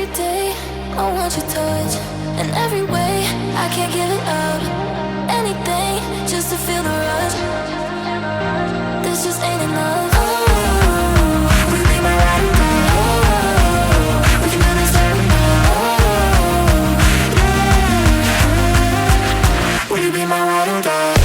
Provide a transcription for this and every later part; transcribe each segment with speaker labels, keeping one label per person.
Speaker 1: every day. I want your touch in every way. I can't give it up. Anything just to feel the rush. This just ain't enough. Oh, will you be my ride or die? Oh, we can do this every night. Oh, yeah. Will you be my ride or die?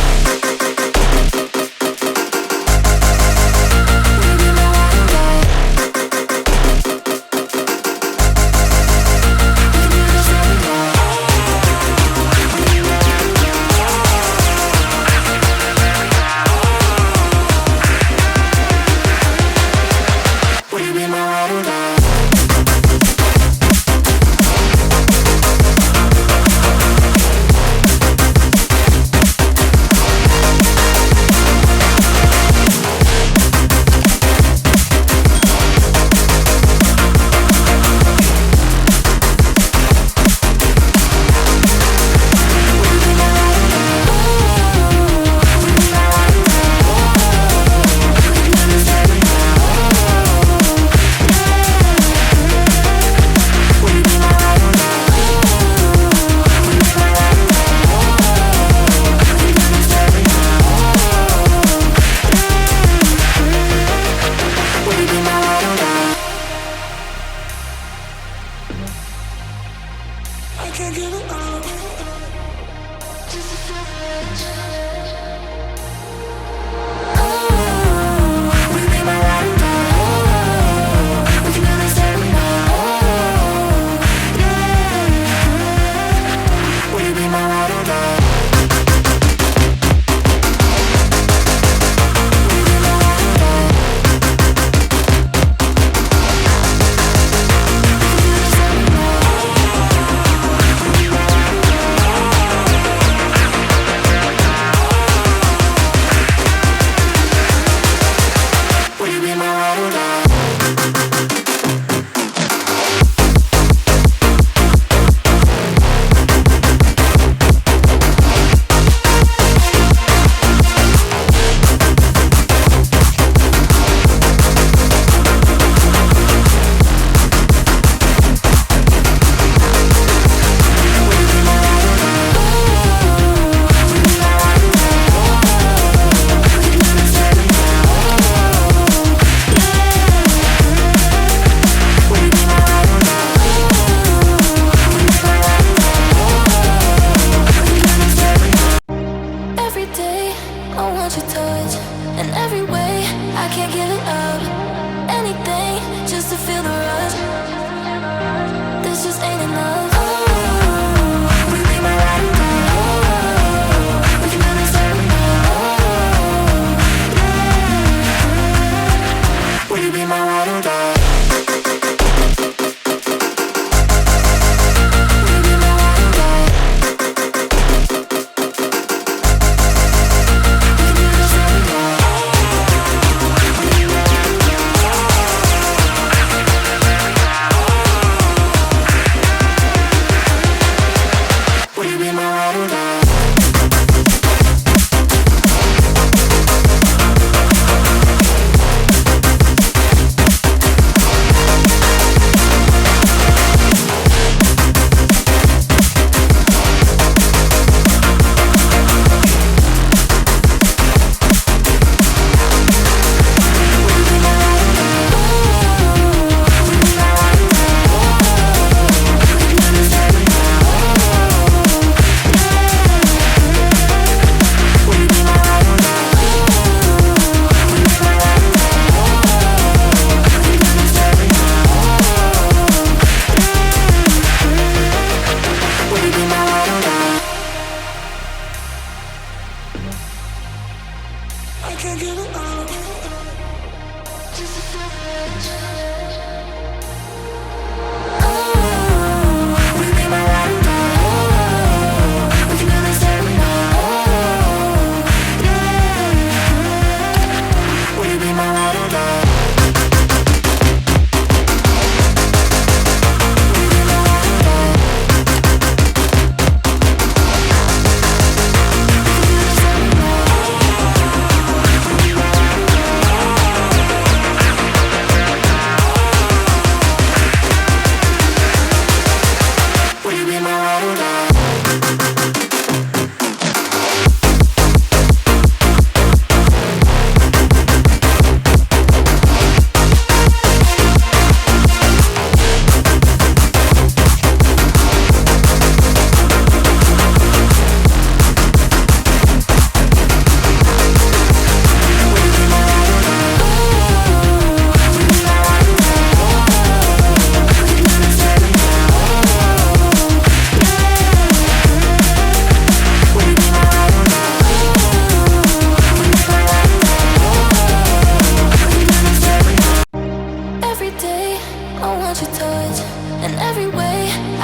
Speaker 1: touch in every way.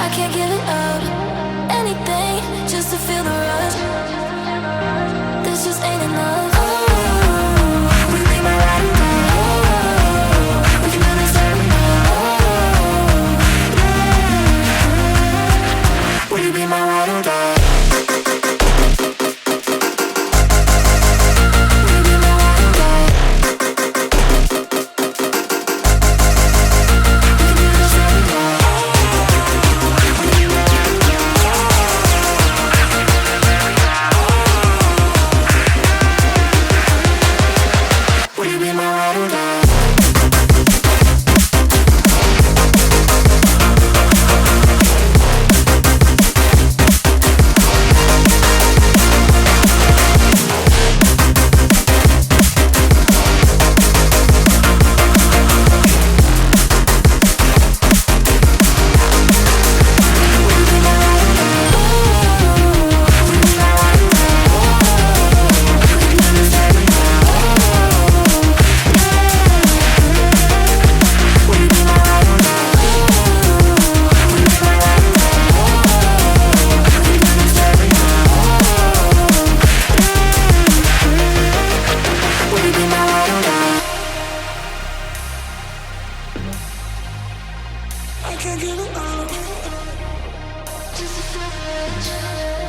Speaker 1: I can't give it up. Anything just to feel the rush. This just ain't enough. Oh, will you be my ride or die? Oh, we can do this every night. Oh, yeah. Will you be my ride or die? I can't give it up. Just a